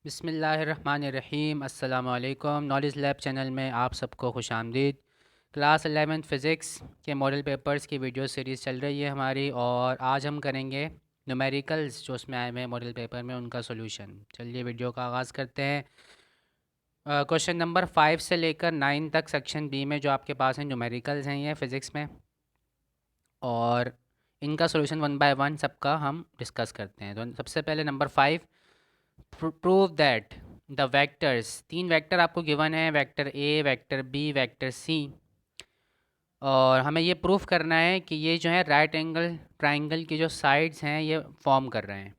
बिस्मिल्लाहिर्रहमानिर्रहीम। अस्सलामुअलैकुम। Knowledge lab channel में आप सबको खुशामदीद। क्लास 11th फ़िज़िक्स के मॉडल पेपर्स की वीडियो सीरीज़ चल रही है हमारी, और आज हम करेंगे न्यूमेरिकल्स जो उसमें आए हुए हैं मॉडल पेपर में, उनका सॉल्यूशन। चलिए वीडियो का आगाज़ करते हैं। क्वेश्चन नंबर 5 से लेकर 9 तक सेक्शन बी में जो आपके पास हैं न्यूमेरिकल्स हैं ये फ़िज़िक्स में, और इनका सॉल्यूशन वन बाय वन सबका हम डिस्कस करते हैं। तो सबसे पहले number 5, prove that the vectors, तीन वेक्टर आपको गिवन है, vector A, vector B, vector C, और हमें ये प्रूफ करना है कि ये जो है राइट एंगल ट्राइंगल की जो साइड्स हैं ये फॉर्म कर रहे हैं।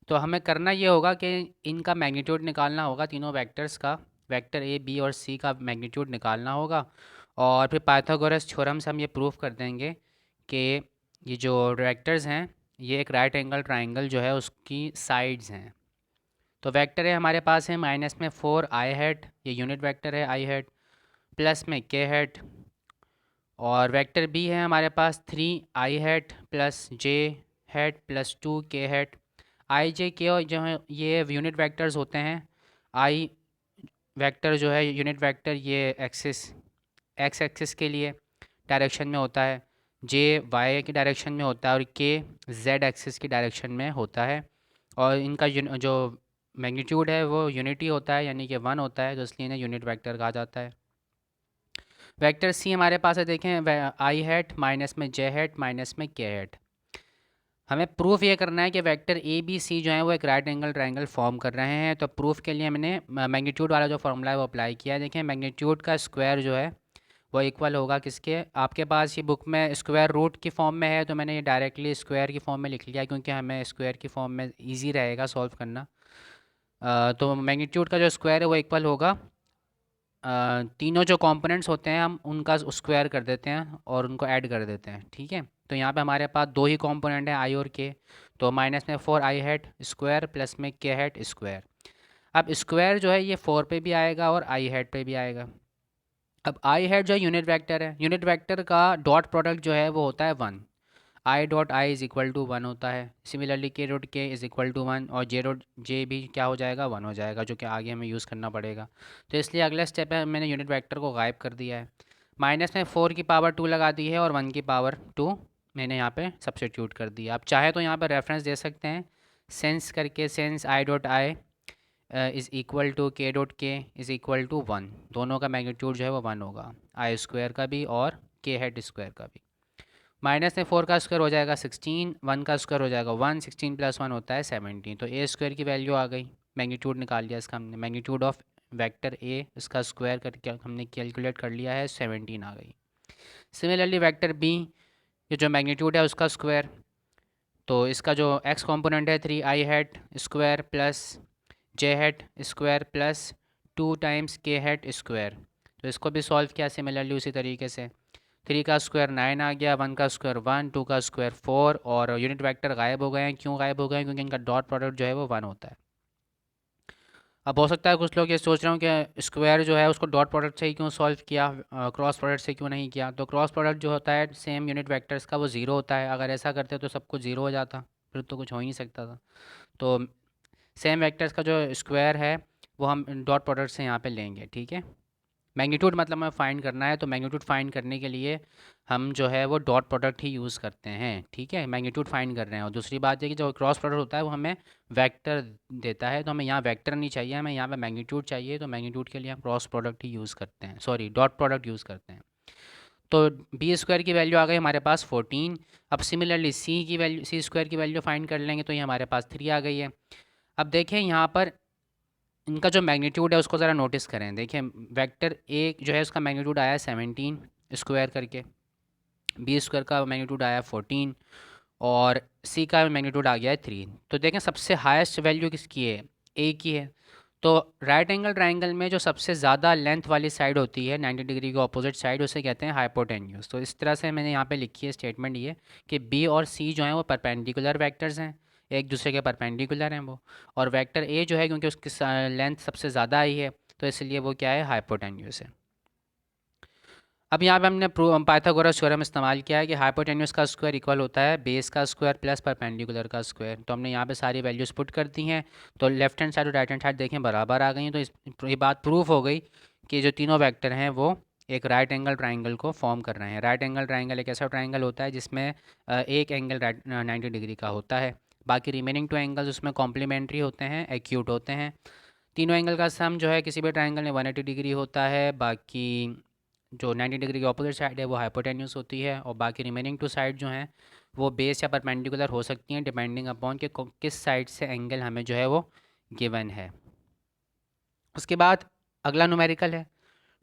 तो हमें करना ये होगा कि इनका मैग्नीट्यूड निकालना होगा, तीनों वेक्टर्स का, वेक्टर ए बी और सी का मैग्नीट्यूड निकालना होगा, और फिर पाइथागोरस थ्योरम से हम ये प्रूफ कर देंगे कि ये जो वेक्टर्स हैं ये एक राइट एंगल ट्राइंगल जो है उसकी साइड्स हैं। तो वेक्टर है हमारे पास है माइनस में 4 आई हैट, ये यूनिट वेक्टर है आई हैट, प्लस में के हैट, और वेक्टर बी है हमारे पास 3 आई हैट प्लस जे हैट प्लस 2 के हैट। आई जे के जो है ये यूनिट वेक्टर्स होते हैं। आई वेक्टर जो है यूनिट वेक्टर ये एक्सिस, एक्स एक्सिस के लिए डायरेक्शन में होता है, जे वाई की डायरेक्शन में होता है, और के जेड एक्सिस की डायरेक्शन में होता है। और इनका जो मैग्नीट्यूड है वो यूनिटी होता है, यानी कि 1 होता है, तो इसलिए इन्हें यूनिट वेक्टर कहा जाता है। वेक्टर सी हमारे पास है, देखें, आई हैट माइनस में जे हैट माइनस में के हैट। हमें प्रूफ ये करना है कि वेक्टर ए बी सी जो है वो एक राइट एंगल ट्राइंगल फॉर्म कर रहे हैं। तो प्रूफ के लिए मैंने मैग्नीट्यूड वाला जो फॉर्मूला है वो अप्लाई किया है। देखें, मैग्नीट्यूड का स्क्वायर जो है वो इक्वल होगा किसके, आपके पास ये बुक में स्क्वायर रूट की फॉर्म में है, तो मैंने ये डायरेक्टली स्क्वायर की फॉर्म में लिख लिया क्योंकि हमें स्क्वायर की फॉर्म में ईजी रहेगा सॉल्व करना। तो मैग्नीट्यूड का जो स्क्वायर है वो इक्वल होगा, तीनों जो कंपोनेंट्स होते हैं हम उनका स्क्वायर कर देते हैं और उनको ऐड कर देते हैं, ठीक है। तो यहाँ पे हमारे पास दो ही कंपोनेंट हैं, आई और के, तो माइनस में 4 आई हैट स्क्वायर प्लस में के हैट स्क्वायर। अब स्क्वायर जो है ये 4 पे भी आएगा और आई हैट पे भी आएगा। अब आई हैट जो है यूनिट वेक्टर है, यूनिट वेक्टर का डॉट प्रोडक्ट जो है वो होता है 1, I dot I is equal to 1 होता है। सिमिलरली के dot K is equal to 1, और जे डॉट जे भी क्या हो जाएगा, 1 हो जाएगा, जो कि आगे हमें यूज़ करना पड़ेगा। तो इसलिए अगला स्टेप है, मैंने यूनिट वेक्टर को गायब कर दिया है। माइनस में 4 की पावर 2 लगा दी है और 1 की पावर 2 मैंने यहाँ पे सब्सटीट्यूट कर दिया। आप चाहे तो यहाँ पर रेफरेंस दे सकते हैं सेंस करके, sense I dot I is equal to K dot K is equal to 1, दोनों का मैग्नीट्यूड जो है वो 1 होगा, आई स्क्वायर का भी और के हेड स्क्वायर का भी। माइनस में 4 का स्क्वायर हो जाएगा 16, 1 का स्क्वायर हो जाएगा 1, 16 प्लस 1 होता है 17। तो ए स्क्वायर की वैल्यू आ गई, मैग्नीट्यूड निकाल लिया इसका हमने, मैग्नीट्यूड ऑफ वेक्टर ए इसका स्क्वायर करके हमने कैलकुलेट कर लिया है, 17 आ गई। सिमिलरली वेक्टर बी, ये जो मैग्नीट्यूड है उसका स्क्वायर, तो इसका जो एक्स कॉम्पोनेंट है 3 आई हैट स्क्वायर प्लस जे हैट स्क्वायर प्लस 2 टाइम्स के हैट स्क्वायर। तो इसको भी सॉल्व किया सिमिलरली उसी तरीके से, 3 का स्क्वायर 9 आ गया, 1 का स्क्वायर 1, 2 का स्क्वायर 4, और यूनिट वेक्टर गायब हो गए हैं। क्यों गायब हो गए हैं? क्योंकि इनका डॉट प्रोडक्ट जो है वो 1 होता है। अब हो सकता है कुछ लोग ये सोच रहे हो कि स्क्वायर जो है उसको डॉट प्रोडक्ट से ही क्यों सॉल्व किया, क्रॉस प्रोडक्ट से क्यों नहीं किया। तो क्रॉस प्रोडक्ट जो होता है सेम यूनिट वेक्टर्स का वो ज़ीरो होता है, अगर ऐसा करते तो सब कुछ ज़ीरो हो जाता, फिर तो कुछ हो ही नहीं सकता था। तो सेम वेक्टर्स का जो स्क्वायर है वो हम डॉट प्रोडक्ट से यहाँ पे लेंगे, ठीक है। मैग्नीट्यूड मतलब हमें फाइंड करना है, तो मैग्नीट्यूड फाइंड करने के लिए हम जो है वो डॉट प्रोडक्ट ही यूज़ करते हैं, ठीक है। मैग्नीट्यूड फाइंड कर रहे हैं, और दूसरी बात है कि जो क्रॉस प्रोडक्ट होता है वो हमें वेक्टर देता है, तो हमें यहाँ वेक्टर नहीं चाहिए, हमें यहाँ पे मैग्नीट्यूड चाहिए। तो मैग्नीट्यूड के लिए हम क्रॉस प्रोडक्ट ही यूज़ करते हैं, सॉरी डॉट प्रोडक्ट यूज़ करते हैं। तो बी स्क्वायर की वैल्यू आ गई हमारे पास 14। अब सिमिलरली सी की वैल्यू, सी स्क्वायर की वैल्यू फाइंड कर लेंगे, तो ये हमारे पास 3 आ गई है। अब देखें यहाँ पर इनका जो मैग्नीट्यूड है उसको ज़रा नोटिस करें। देखिए, वेक्टर ए जो है उसका मैग्नीट्यूड आया 17 स्क्वायर करके, बी स्क्वायर का मैग्नीट्यूड आया 14, और सी का मैग्नीट्यूड आ गया है 3। तो देखें सबसे हाईएस्ट वैल्यू किसकी है, ए की है। तो राइट एंगल ट्राइंगल में जो सबसे ज़्यादा लेंथ वाली साइड होती है 90 डिग्री के ऑपोजिट साइड, उसे कहते हैं हाइपोटेन्यूज। तो इस तरह से मैंने यहाँ पे लिखी है स्टेटमेंट ये कि बी और सी जो हैं वो परपेंडिकुलर वेक्टर्स हैं, एक दूसरे के परपेंडिकुलर हैं वो, और वेक्टर ए जो है क्योंकि उसकी लेंथ सबसे ज़्यादा आई है तो इसलिए वो क्या है, हाइपोटेन्यूज है। अब यहाँ पे हमने पाइथागोरस थ्योरम इस्तेमाल किया है कि हाइपोटेन्यूस का स्क्वायर इक्वल होता है बेस का स्क्वायर प्लस परपेंडिकुलर का स्क्वायर। तो हमने यहाँ पे सारी वैल्यूज पुट कर दी हैं। तो लेफ्ट हैंड साइड और राइट हैंड साइड देखें बराबर आ गई हैं। तो ये बात प्रूफ हो गई कि जो तीनों वेक्टर हैं वो एक राइट एंगल ट्राइंगल को फॉर्म कर रहे हैं। राइट एंगल ट्राइंगल एक ऐसा ट्राइंगल होता है जिसमें एक एंगल 90 डिग्री का होता है, बाकी रिमेनिंग 2 एंगल्स उसमें कॉम्प्लीमेंट्री होते हैं, एक्यूट होते हैं। तीनों एंगल का सम जो है किसी भी ट्राइंगल में 180 डिग्री होता है। बाकी जो 90 डिग्री की ऑपोजिट साइड है वो हाइपोटेन्यूस होती है, और बाकी रिमेनिंग 2 साइड जो हैं वो बेस या परपेंडिकुलर हो सकती हैं डिपेंडिंग अपॉन कि किस साइड से एंगल हमें जो है वो गिवन है। उसके बाद अगला न्यूमेरिकल है,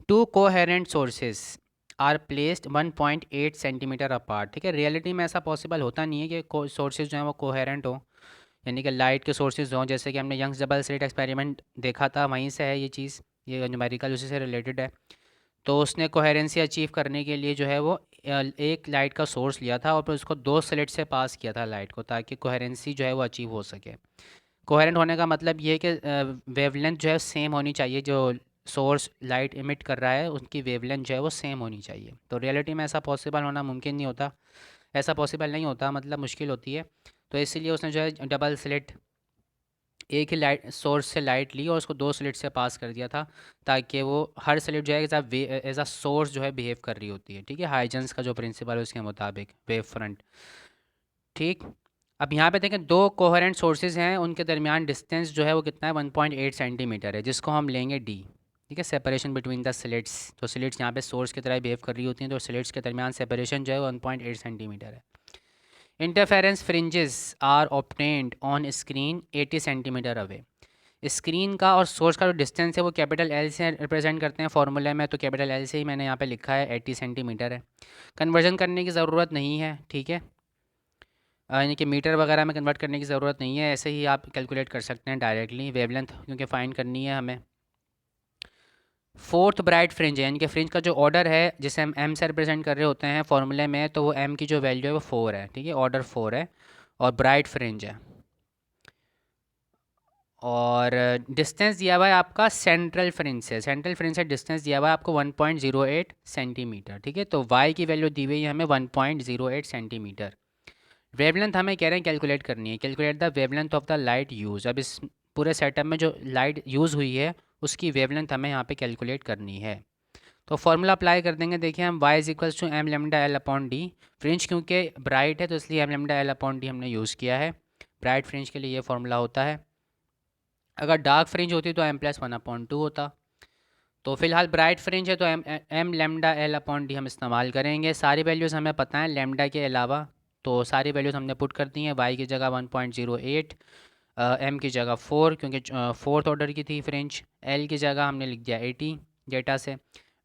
2 coherent sources are placed 1.8 centimetre apart. ठीक है, रियलिटी में ऐसा पॉसिबल होता नहीं है कि सोर्सेज जो हैं वो कोहेरेंट हो, यानी कि लाइट के सोर्सेज हों। जैसे कि हमने यंग्स डबल स्लिट एक्सपेरिमेंट देखा था, वहीं से है ये चीज़, ये न्यूमेरिकल उसी से रिलेटेड है। तो उसने कोहेरेंसी अचीव करने के लिए जो है वो एक लाइट का सोर्स लिया था और फिर उसको 2 स्लिट से पास किया था लाइट को, ताकि कोहेरेंसी जो है वो अचीव हो सके। कोहेरेंट होने का मतलब ये है कि वेवलेंथ जो है सेम होनी चाहिए, जो सोर्स लाइट इमिट कर रहा है उनकी वेवलेंथ जो है वो सेम होनी चाहिए। तो रियलिटी में ऐसा पॉसिबल होना मुमकिन नहीं होता, ऐसा पॉसिबल नहीं होता, मतलब मुश्किल होती है। तो इसीलिए उसने जो है डबल स्लिट, एक ही लाइट सोर्स से लाइट ली और उसको 2 स्लिट से पास कर दिया था, ताकि वो हर स्लिट जो है एज अ सोर्स जो है बिहेव कर रही होती है। ठीक है, हाइजेंस का जो प्रिंसिपल है उसके मुताबिक वेव फ्रंट। ठीक, अब यहाँ पे देखें 2 कोहेरेंट सोर्सेज हैं, उनके दरमियान डिस्टेंस जो है वो कितना है 1.8 सेंटीमीटर है, जिसको हम लेंगे डी। ठीक है, सेपरेशन बिटवीन द स्लिट्स, तो स्लिट्स यहाँ पे सोर्स की तरह बिहेव कर रही होती हैं, तो स्लिट्स के दरमियान सेपरेशन जो है 1.8 सेंटीमीटर है। Interference fringes are obtained on screen 80 centimetre away. Screen का और सोर्स का जो डिस्टेंस है वो कैपिटल एल से रिप्रेजेंट करते हैं फॉर्मूले में, तो कैपिटल एल से ही मैंने यहाँ पे लिखा है 80 सेंटीमीटर है। कन्वर्जन करने की ज़रूरत नहीं है, ठीक है, यानी कि मीटर वगैरह में कन्वर्ट करने की ज़रूरत नहीं है, ऐसे ही आप कैलकुलेट कर सकते हैं डायरेक्टली वेवलेंथ, क्योंकि फाइंड करनी है हमें। फोर्थ ब्राइट फ्रिंज है, यानी कि फ्रिंज का जो ऑर्डर है जिसे हम एम से रिप्रेजेंट कर रहे होते हैं फॉर्मूले में, तो वो एम की जो वैल्यू है वो 4 है। ठीक है, ऑर्डर 4 है और ब्राइट फ्रिंज है। और डिस्टेंस दिया हुआ है आपका सेंट्रल फ्रिंज से, सेंट्रल फ्रिंज से डिस्टेंस दिया हुआ है आपको 1.08 सेंटीमीटर। ठीक है, तो वाई की वैल्यू दी हुई है हमें 1.08 सेंटीमीटर। वेवलेंथ हमें कह रहे हैं कैलकुलेट करनी है, calculate the wavelength of the light use. अब इस पूरे सेटअप में जो लाइट यूज़ हुई है उसकी वेवलेंथ हमें यहाँ पे कैलकुलेट करनी है। तो फॉर्मूला अप्लाई कर देंगे, देखिए हम y is equals to M lambda L upon D. Fringe क्योंकि ब्राइट है तो इसलिए M lambda L upon D हमने यूज़ किया है, ब्राइट फ्रिंज के लिए ये फॉर्मूला होता है। अगर डार्क फ्रिंज होती तो m+1/2 होता। तो फिलहाल ब्राइट फ्रिंज है तो M lambda L upon D हम इस्तेमाल करेंगे। सारी वैल्यूज़ हमें पता है लेमडा के अलावा, तो सारी वैल्यूज़ हमने पुट कर दी हैं। वाई की जगह 1.08, एम की जगह 4 क्योंकि फोर्थ ऑर्डर की थी फ्रिंज, एल की जगह हमने लिख दिया 80 डेटा से,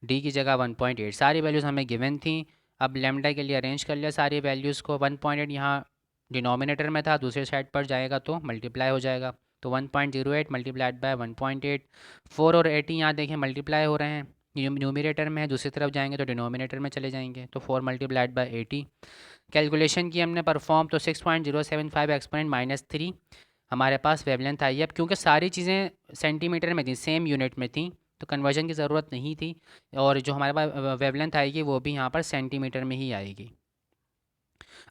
डी की जगह 1.8। सारी वैल्यूज़ हमें गिवन थी। अब लेमडा के लिए अरेंज कर लिया सारी वैल्यूज़ को। 1.8 यहाँ डिनोमिनेटर में था, दूसरे साइड पर जाएगा तो मल्टीप्लाई हो जाएगा, तो 1.08 मल्टीप्लाइड बाय 1.8। 4 और 80 यहाँ देखें मल्टीप्लाई हो रहे हैं, न्यूमिनेटर में है, दूसरी तरफ जाएंगे तो डिनोमिनेटर में चले जाएंगे, तो 4 मल्टीप्लाइड बाय 80। कैलकुलेशन की हमने परफॉर्म, तो 6.075 एक्सपोनेंट -3 हमारे पास वेवलेंथ आई है। अब क्योंकि सारी चीज़ें सेंटीमीटर में थी, सेम यूनिट में थी, तो कन्वर्जन की ज़रूरत नहीं थी, और जो हमारे पास वेवलेंथ आएगी वो भी यहाँ पर सेंटीमीटर में ही आएगी।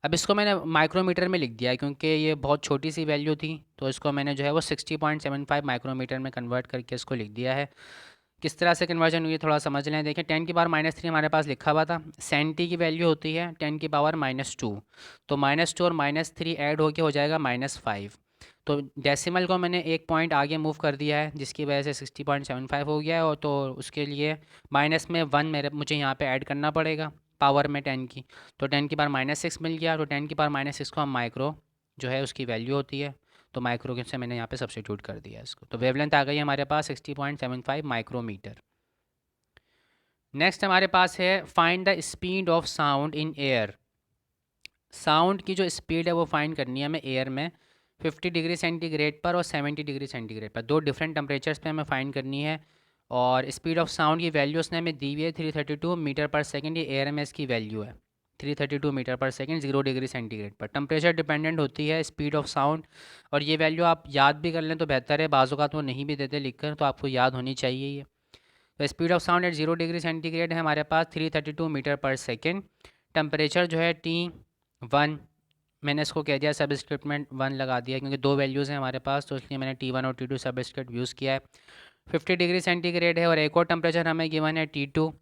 अब इसको मैंने माइक्रोमीटर में लिख दिया है क्योंकि ये बहुत छोटी सी वैल्यू थी, तो इसको मैंने जो है वो 60.75 माइक्रोमीटर में कन्वर्ट करके इसको लिख दिया है। किस तरह से कन्वर्जन हुई है थोड़ा समझ लें। देखें 10 की पावर -3 हमारे पास लिखा हुआ था, सेंटी की वैल्यू होती है 10 की पावर -2, तो -2 और -3 ऐड होके हो जाएगा -5। तो डेसिमल को मैंने एक पॉइंट आगे मूव कर दिया है जिसकी वजह से 60.75 हो गया है, और तो उसके लिए माइनस में 1 मुझे यहाँ पे ऐड करना पड़ेगा पावर में 10 की, तो 10 की पावर -6 मिल गया। तो 10 की पावर -6 को हम माइक्रो जो है उसकी वैल्यू होती है, तो माइक्रो से मैंने यहाँ पे सब्स्टिट्यूट कर दिया इसको, तो वेवलेंथ आ गई हमारे पास 60.75 माइक्रोमीटर। नेक्स्ट हमारे पास है find the speed of sound in air. Sound की जो स्पीड है वो फाइंड करनी है हमें एयर में, 50 डिग्री सेंटीग्रेड पर और 70 डिग्री सेंटीग्रेड पर, दो डिफरेंट टेम्परेचर्स पे हमें फाइंड करनी है। और स्पीड ऑफ साउंड की वैल्यू उसने हमें दी हुई है 332 मीटर पर सेकंड, ये एयर में इसकी वैल्यू है 332 मीटर पर सेकंड 0 डिग्री सेंटीग्रेड पर। टेम्परेचर डिपेंडेंट होती है स्पीड ऑफ साउंड, और ये वैल्यू आप याद भी कर लें तो बेहतर है, बाज़ औक़ात वो नहीं भी देते लिख कर, तो आपको याद होनी चाहिए ये। तो speed of sound eight 0 degree centigrade है हमारे पास 332 मीटर पर सेकेंड। टेम्परेचर जो है T1, मैंने इसको कह दिया सबस्क्रिप्ट में 1 लगा दिया क्योंकि दो वैल्यूज़ हैं हमारे पास, तो इसलिए मैंने T1 और T2 सबस्क्रिप्ट यूज़ किया है। 50 डिग्री सेंटीग्रेड है और एक और टेम्परेचर हमें गिवन है T2,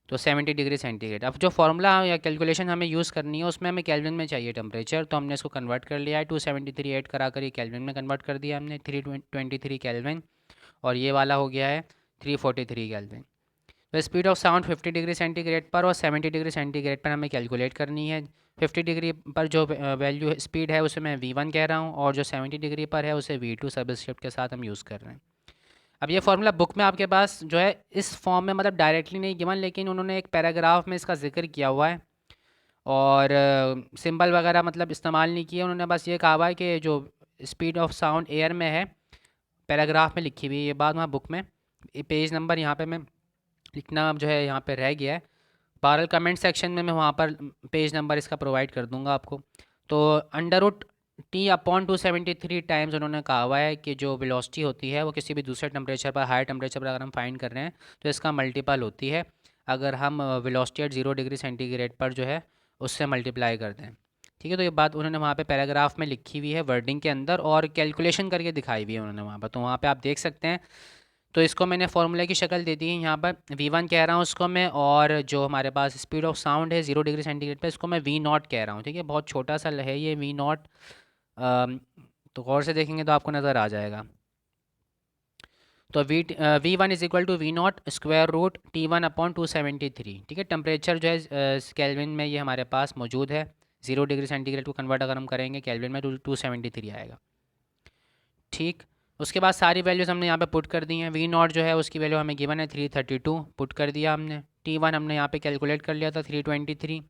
तो 70 डिग्री सेंटीग्रेड। अब जो फार्मूला या कैलकुलेशन हमें यूज़ करनी है उसमें हमें केल्विन में चाहिए टेम्परेचर, तो हमने इसको कन्वर्ट कर लिया है 273 ऐड करा कर ये केल्विन में कन्वर्ट कर दिया हमने 323 केल्विन, और ये वाला हो गया है 343 केल्विन। तो speed of sound 50 degree centigrade पर और 70 डिग्री सेंटीग्रेड पर हमें कैलकुलेट करनी है। 50 डिग्री पर जो वैल्यू स्पीड है उसे मैं V1 कह रहा हूँ, और जो 70 डिग्री पर है उसे V2 सबस्क्रिप्ट के साथ हम यूज़ कर रहे हैं। अब ये फार्मूला बुक में आपके पास जो है इस फॉर्म में मतलब डायरेक्टली नहीं गिवन, लेकिन उन्होंने एक पैराग्राफ में इसका जिक्र किया हुआ है, और सिंबल वगैरह मतलब इस्तेमाल नहीं किया उन्होंने, बस ये कहा हुआ है कि जो स्पीड ऑफ साउंड एयर में है पैराग्राफ में लिखी हुई है ये बात वहाँ बुक में। पेज नंबर यहाँ पे मैं लिखना अब जो है यहाँ पे रह गया है, बहरहाल कमेंट सेक्शन में मैं वहाँ पर पेज नंबर इसका प्रोवाइड कर दूँगा आपको। तो √T/273 टाइम्स उन्होंने कहा हुआ है कि जो वेलोसिटी होती है वो किसी भी दूसरे टेम्परेचर पर, हाई टेम्परेचर पर अगर हम फाइंड कर रहे हैं तो इसका मल्टीपल होती है अगर हम वेलोसिटी एट 0 डिग्री सेंटीग्रेड पर जो है उससे मल्टीप्लाई कर दें। ठीक है, तो ये बात उन्होंने वहाँ पे पैराग्राफ में लिखी हुई है वर्डिंग के अंदर, और कैलकुलेशन करके दिखाई हुई है उन्होंने वहाँ पर, तो वहाँ पे आप देख सकते हैं। तो इसको मैंने फार्मूले की शक्ल दे दी है यहाँ पर, V1 कह रहा हूँ उसको मैं, और जो हमारे पास स्पीड ऑफ साउंड है 0 डिग्री सेंटीग्रेड पे इसको मैं V0 कह रहा हूँ। ठीक है, बहुत छोटा सा है ये V0, तो गौर से देखेंगे तो आपको नज़र आ जाएगा। तो V1 is equal to V0 square root T1/273। ठीक है, टेम्परेचर जो है केल्विन में ये हमारे पास मौजूद है, 0 डिग्री सेंटीग्रेड को कन्वर्ट अगर हम करेंगे केल्विन में तो 273 आएगा। ठीक, उसके बाद सारी वैल्यूज़ हमने यहाँ पे पुट कर दी हैं। V0 जो है उसकी वैल्यू हमें गिवन है 332, पुट कर दिया हमने। T1 हमने यहाँ पे कैलकुलेट कर लिया था 323,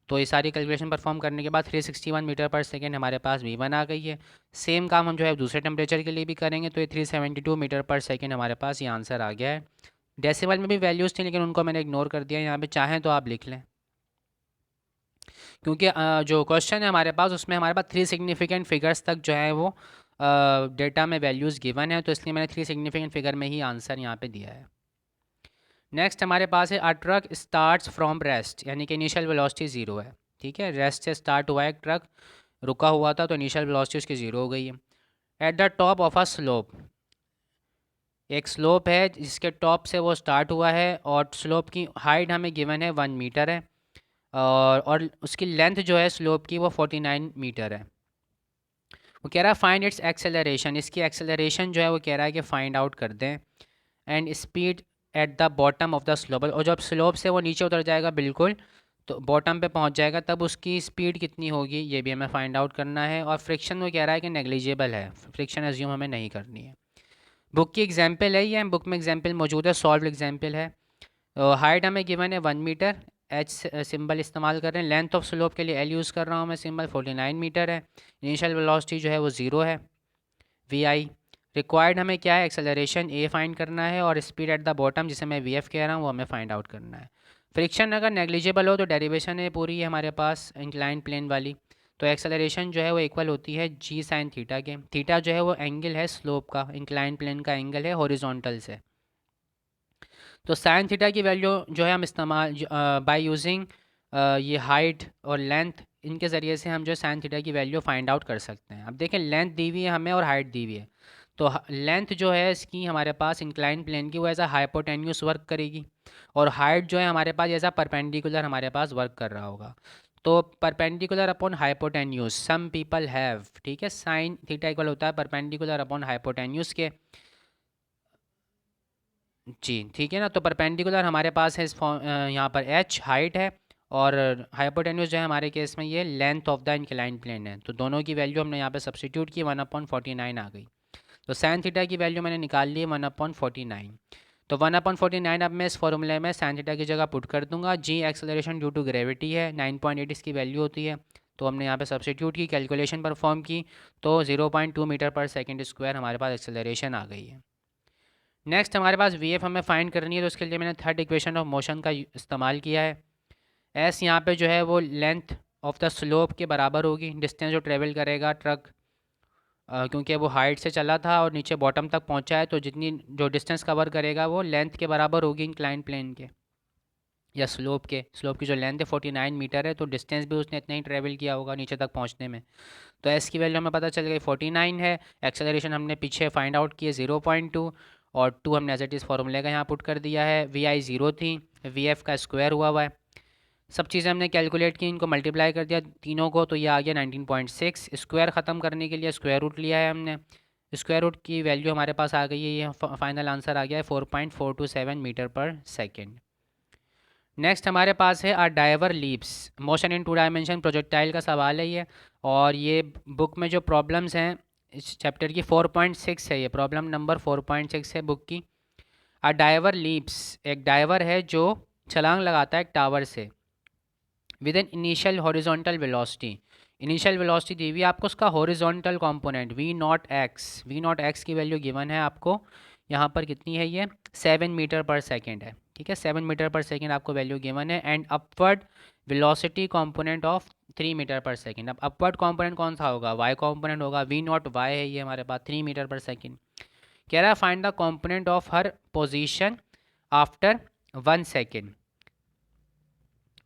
तो ये सारी कैलकुलेशन परफॉर्म करने के बाद 361 मीटर पर सेकेंड हमारे पास V1 आ गई है। सेम काम हम जो है दूसरे टेम्परेचर के लिए भी करेंगे, तो ये 372 मीटर पर सेकेंड हमारे पास ये आंसर आ गया है। डेसिमल में भी वैल्यूज़ थी लेकिन उनको मैंने इग्नोर कर दिया, यहाँ पे चाहें तो आप लिख लें, क्योंकि जो क्वेश्चन है हमारे पास उसमें हमारे पास 3 सिग्निफिकेंट फिगर्स तक जो है वो डेटा में वैल्यूज़ गिवन है, तो इसलिए मैंने 3 सिग्निफिकेंट फिगर में ही आंसर यहाँ पे दिया है। नेक्स्ट हमारे पास है अ ट्रक स्टार्ट्स फ्रॉम रेस्ट, यानी कि इनिशियल वेलोसिटी 0 है। ठीक है, रेस्ट से स्टार्ट हुआ है एक ट्रक, रुका हुआ था तो इनिशियल वेलोसिटी उसकी 0 हो गई है। At the top of a slope, एक स्लोप है जिसके टॉप से वो स्टार्ट हुआ है, और स्लोप की हाइट हमें गिवन है 1 मीटर है, और उसकी लेंथ जो है स्लोप की वो 49 मीटर है। वो कह रहा है फाइंड इट्स एक्सेलरेशन, इसकी एक्सेलरेशन जो है वो कह रहा है कि फाइंड आउट कर दें, and speed at the bottom of the slope, और जब स्लोप से वो नीचे उतर जाएगा बिल्कुल तो बॉटम पे पहुंच जाएगा तब उसकी स्पीड कितनी होगी ये भी हमें फाइंड आउट करना है। और फ्रिक्शन वो कह रहा है कि नेग्लिजिबल है, फ्रिक्शन एज्यूम हमें नहीं करनी है। बुक की एग्जाम्पल है ये, बुक में एग्जाम्पल मौजूद है, सॉल्व एग्जाम्पल है। हाइट हमें गिवन है 1 मीटर, एच सिंबल इस्तेमाल कर रहे हैं। लेंथ ऑफ स्लोप के लिए एल यूज़ कर रहा हूँ मैं, सिंबल 49 मीटर है। इनिशियल वेलोसिटी जो है वो 0 है, VI। रिक्वायर्ड हमें क्या है, एक्सेलरेशन A फाइंड करना है, और स्पीड एट द बॉटम जिसे मैं VF कह रहा हूँ वो हमें फाइंड आउट करना है। फ्रिक्शन अगर नेग्लिजिबल हो तो डेरिवेशन है पूरी है हमारे पास इंक्लाइन प्लेन वाली, तो एक्सेलरेशन जो है वो इक्वल होती है G sin थीटा के। थीटा जो है वो एंगल है स्लोप का, इंक्लाइन प्लेन का एंगल है हॉरिजॉन्टल से। तो साइन थीटा की वैल्यू जो है हम इस्तेमाल बाय यूजिंग ये हाइट और लेंथ, इनके ज़रिए से हम जो है साइन थीटा की वैल्यू फाइंड आउट कर सकते हैं। अब देखें लेंथ दी हुई है हमें और हाइट दी हुई है, तो लेंथ जो है इसकी हमारे पास इंक्लाइन प्लेन की वो ऐसा हाइपोटेन्यूस वर्क करेगी, और हाइट जो है हमारे पास ऐसा परपेंडिकुलर हमारे पास वर्क कर रहा होगा। तो perpendicular upon hypotenuse some people have, ठीक है, साइन थीटा इक्वल होता है परपेंडिकुलर अपॉन हाइपोटेन्यूस के। जी ठीक है ना, तो परपेंडिकुलर हमारे पास है इस यहाँ पर h हाइट है, और हाइपोटेन्यूस जो है हमारे केस में ये length of the incline plane है, तो दोनों की वैल्यू हमने यहाँ पे सब्सटीट्यूट की 1/49 आ गई। तो साइन थीटा की वैल्यू मैंने निकाल ली 1/49, तो 1/49 अब मैं इस फॉर्मूले में साइन थीटा की जगह पुट कर दूंगा। जी एक्सेलरेशन ड्यू टू ग्रेविटी है, 9.8 इसकी वैल्यू होती है, तो हमने यहाँ पे सब्सटीट्यूट की, कैलकुलेशन परफॉर्म की, तो 0.2 मीटर पर सेकेंड स्क्वायर हमारे पास एक्सेलरेशन आ गई है। नेक्स्ट हमारे पास VF हमें फाइंड करनी है, तो उसके लिए मैंने थर्ड इक्वेशन ऑफ मोशन का इस्तेमाल किया है। एस यहाँ पे जो है वो लेंथ ऑफ द स्लोप के बराबर होगी, डिस्टेंस जो ट्रेवल करेगा ट्रक क्योंकि वो हाइट से चला था और नीचे बॉटम तक पहुंचा है, तो जितनी जो डिस्टेंस कवर करेगा वो लेंथ के बराबर होगी इंक्लाइन प्लेन के या स्लोप की जो लेंथ है 49 मीटर है, तो डिस्टेंस भी उसने इतना ही ट्रेवल किया होगा नीचे तक पहुंचने में। तो एस की वैल्यू हमें पता चल गई 49 है। एक्सेलरेशन हमने पीछे फाइंड आउट किए 0.2 और 2 हमने एज इट इज़ फॉर्मूले का यहाँ पुट कर दिया है। वी आई 0 थी, वी एफ का स्क्वायर हुआ है। सब चीज़ें हमने कैलकुलेट की, इनको मल्टीप्लाई कर दिया तीनों को, तो ये आ गया 19.6। स्क्वायर ख़त्म करने के लिए स्क्वायर रूट लिया है हमने, स्क्वायर रूट की वैल्यू हमारे पास आ गई है, ये फाइनल आंसर आ गया है 4.427 मीटर पर सेकेंड। नेक्स्ट हमारे पास है आर डाइवर लीप्स motion in two dimension projectile का सवाल है ये। और ये बुक में जो प्रॉब्लम्स हैं इस चैप्टर की 4.6 है, ये प्रॉब्लम नंबर 4.6 है बुक की। आर डाइवर लीप्स, एक डाइवर है जो छलांग लगाता है एक टावर से with an initial horizontal velocity. Initial velocity दी हुई है आपको, उसका horizontal component we not x की वैल्यू गिवन है आपको यहाँ पर, कितनी है ये 7 मीटर पर सेकेंड है। ठीक है, 7 मीटर पर सेकेंड आपको वैल्यू गिवन है। And upward velocity component of 3 metre per second. अब अपवर्ड कंपोनेंट कौन सा होगा, वाई कंपोनेंट होगा, वी नॉट वाई है ये हमारे पास 3 मीटर पर सेकेंड। कह रहा है find the component of her position after 1 second.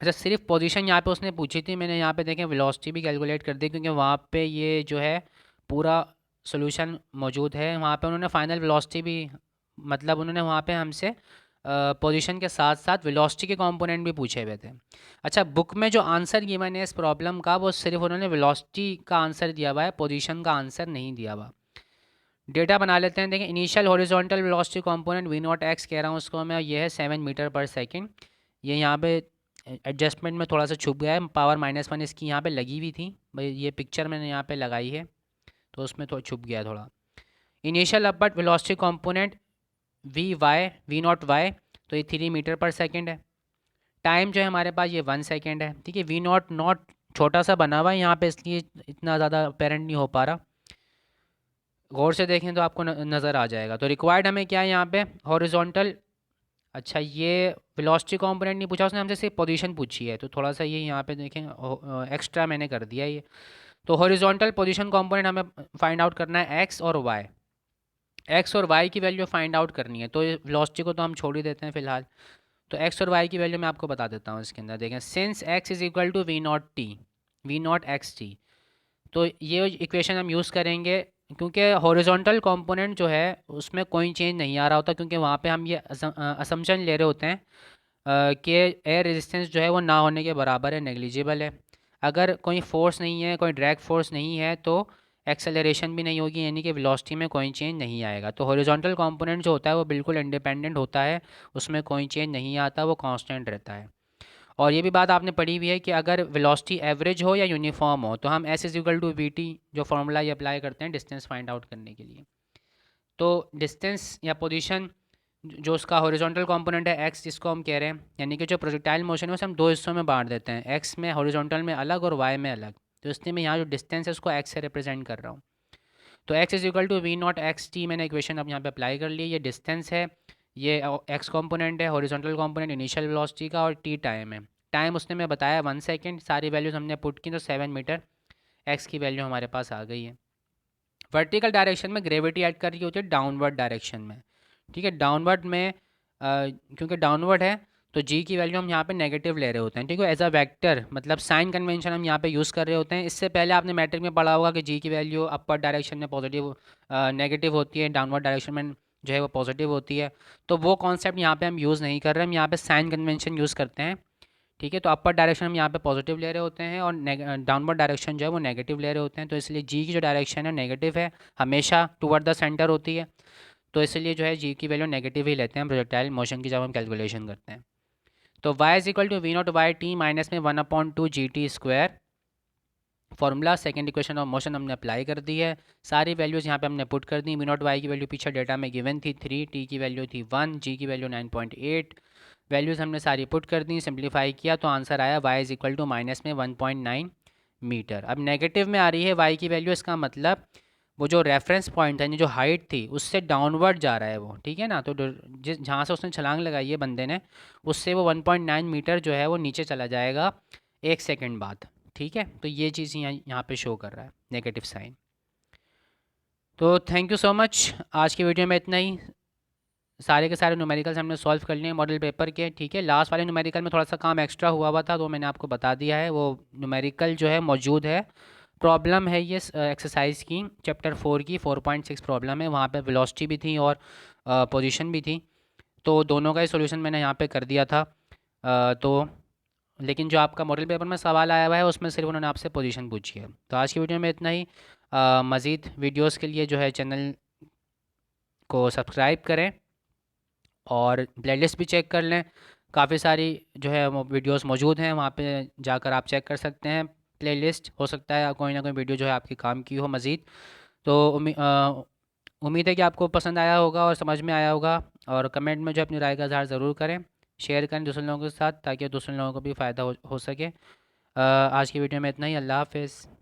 अच्छा, सिर्फ पोजीशन यहाँ पे उसने पूछी थी, मैंने यहाँ पे देखें वेलोसिटी भी कैलकुलेट कर दी, क्योंकि वहाँ पे ये जो है पूरा सोल्यूशन मौजूद है। वहाँ पे उन्होंने फाइनल वेलोसिटी भी, मतलब उन्होंने वहाँ पे हमसे पोजीशन के साथ साथ वेलोसिटी के कंपोनेंट भी पूछे हुए थे। अच्छा, बुक में जो आंसर गिवन है इस प्रॉब्लम का, वो सिर्फ उन्होंने वेलोसिटी का आंसर दिया हुआ है, पोजीशन का आंसर नहीं दिया हुआ। डेटा बना लेते हैं, देखें initial horizontal velocity component we not x कह रहा हूँ उसको मैं, ये है 7 मीटर पर सेकेंड। ये यहाँ पे एडजस्टमेंट में थोड़ा सा छुप गया है, पावर -1 इसकी यहाँ पे लगी हुई थी भाई, ये पिक्चर मैंने यहाँ पे लगाई है तो उसमें थोड़ा छुप गया थोड़ा। Initial upward velocity component we not Y, तो ये 3 मीटर पर सेकेंड है। टाइम जो है हमारे पास ये 1 सेकेंड है। ठीक है, वी नॉट नॉट छोटा सा बना हुआ है यहाँ पे, इसलिए इतना ज़्यादा अपेरेंट नहीं हो पा रहा, गौर से देखें तो आपको नज़र आ जाएगा। तो रिक्वायर्ड हमें क्या है यहाँ पे, हॉरिजॉन्टल। अच्छा, ये वेलोसिटी कंपोनेंट नहीं पूछा उसने हमसे, सिर्फ पोजीशन पूछी है, तो थोड़ा सा ये यहाँ पे देखें एक्स्ट्रा मैंने कर दिया ये। तो हॉरिजॉन्टल पोजीशन कंपोनेंट हमें फाइंड आउट करना है एक्स और वाई की वैल्यू फाइंड आउट करनी है। तो वेलोसिटी को तो हम छोड़ ही देते हैं फिलहाल, तो एक्स और वाई की वैल्यू मैं आपको बता देता हूँ इसके अंदर। देखें, since X is equal to V not X T, तो ये इक्वेशन हम यूज़ करेंगे, क्योंकि हॉरिजॉन्टल कंपोनेंट जो है उसमें कोई चेंज नहीं आ रहा होता, क्योंकि वहाँ पे हम ये असम्पशन ले रहे होते हैं कि एयर रेजिस्टेंस जो है वो ना होने के बराबर है, नेग्लिजिबल है। अगर कोई फोर्स नहीं है, कोई ड्रैग फोर्स नहीं है, तो एक्सेलरेशन भी नहीं होगी, यानी कि वेलोसिटी में कोई चेंज नहीं आएगा। तो हॉरिजॉन्टल कंपोनेंट जो होता है वो बिल्कुल इंडिपेंडेंट होता है, उसमें कोई चेंज नहीं आता, वो कांस्टेंट रहता है। और ये भी बात आपने पढ़ी हुई है कि अगर वेलोसिटी एवरेज हो या यूनिफॉर्म हो, तो हम S is equal to V T जो फॉर्मूला ये अप्लाई करते हैं डिस्टेंस फाइंड आउट करने के लिए। तो डिस्टेंस या पोजीशन जो उसका हॉरिजॉन्टल कंपोनेंट है एक्स, जिसको हम कह रहे हैं, यानी कि जो प्रोजेक्टाइल मोशन है उसे हम दो हिस्सों में बांट देते हैं, एक्स में हॉरिजॉन्टल में अलग और वाई में अलग। तो इसलिए मैं यहाँ जो डिस्टेंस है उसको एक्स से रिप्रेजेंट कर रहा हूँ। तो X is equal to V not X T, मैंने इक्वेशन अब यहाँ पे अप्लाई कर ली। ये डिस्टेंस है, ये एक्स कंपोनेंट है, हॉरिजॉन्टल कंपोनेंट इनिशियल वेलोसिटी का, और टी टाइम है। टाइम उसने मैं बताया 1 सेकेंड, सारी वैल्यूज हमने पुट की, तो 7 मीटर एक्स की वैल्यू हमारे पास आ गई है। वर्टिकल डायरेक्शन में ग्रेविटी एक्ट कर रही होती है डाउनवर्ड डायरेक्शन में। ठीक है, डाउनवर्ड में क्योंकि डाउनवर्ड है तो जी की वैल्यू हम यहाँ पे नेगेटिव ले रहे होते हैं। ठीक है, एज अ वेक्टर, मतलब साइन कन्वेंशन हम यहाँ पे यूज़ कर रहे होते हैं। इससे पहले आपने मैट्रिक में पढ़ा होगा कि जी की वैल्यू अपर डायरेक्शन में पॉजिटिव नेगेटिव होती है, डाउनवर्ड डायरेक्शन में जो है वो पॉजिटिव होती है। तो वो कॉन्सेप्ट यहाँ पे हम यूज़ नहीं कर रहे, हम यहाँ पे साइन कन्वेंशन यूज़ करते हैं। ठीक है, तो अपर डायरेक्शन हम यहाँ पे पॉजिटिव ले रहे होते हैं और डाउनवर्ड डायरेक्शन जो है वो नेगेटिव ले रहे होते हैं। तो इसलिए जी की जो डायरेक्शन है नेगेटिव है, हमेशा टुवर्ड द सेंटर होती है, तो इसलिए जो है जी की वैल्यू नेगेटिव ही लेते हैं प्रोजेक्टाइल मोशन की जब हम कैलकुलेशन करते हैं। तो y is equal to V not Y T minus में 1/2 G T square, formula second equation of motion हमने अप्लाई कर दी है। सारी वैल्यूज़ यहाँ पे हमने पुट कर दी। वी नॉट वाई की वैल्यू पीछे डेटा में गिवन थी 3, टी की वैल्यू थी 1, जी की वैल्यू 9.8, वैल्यूज़ हमने सारी पुट कर दी, सिंप्लीफाई किया तो आंसर आया y is equal to minus में 1.9 मीटर। अब नेगेटिव में आ रही है y की वैल्यू, इसका मतलब वो जो रेफरेंस पॉइंट है, जो हाइट थी उससे डाउनवर्ड जा रहा है वो। ठीक है ना, तो जिस जहाँ से उसने छलांग लगाई है बंदे ने, उससे वो 1.9 मीटर जो है वो नीचे चला जाएगा 1 सेकेंड बाद। ठीक है, तो ये चीज़ यहाँ पे शो कर रहा है नेगेटिव साइन। तो थैंक यू सो मच। आज की वीडियो में इतना ही। सारे के सारे न्यूमेरिकल्स हमने सॉल्व कर लिए मॉडल पेपर के। ठीक है, लास्ट वाले न्यूमेरिकल में थोड़ा सा काम एक्स्ट्रा हुआ था, तो मैंने आपको बता दिया है। वो न्यूमेरिकल जो है मौजूद है। प्रॉब्लम है ये एक्सरसाइज की, चैप्टर 4 की 4.6 प्रॉब्लम है। वहाँ पे वेलोसिटी भी थी और पोजीशन भी थी। तो दोनों का ही सोल्यूशन मैंने यहाँ पे कर दिया था। तो लेकिन जो आपका मॉडल पेपर में सवाल आया हुआ है उसमें सिर्फ उन्होंने आपसे पोजीशन पूछी है। तो आज की वीडियो में इतना ही। मज़ीद वीडियोस के लिए जो है चैनल को सब्सक्राइब करें और प्लेलिस्ट भी चेक कर लें। काफ़ी सारी जो है वो वीडियोस मौजूद हैं, वहाँ पे जाकर आप चेक कर सकते हैं। प्लेलिस्ट हो सकता है कोई ना कोई वीडियो जो है आपके काम की हो मज़ीद। तो उम्मीद है कि आपको पसंद आया होगा और समझ में आया होगा। और कमेंट में जो अपनी राय का इज़हार ज़रूर करें, शेयर करें दूसरे लोगों के साथ, ताकि दूसरे लोगों को भी फ़ायदा हो सके। आज की वीडियो में इतना ही। अल्लाह हाफ़िज़।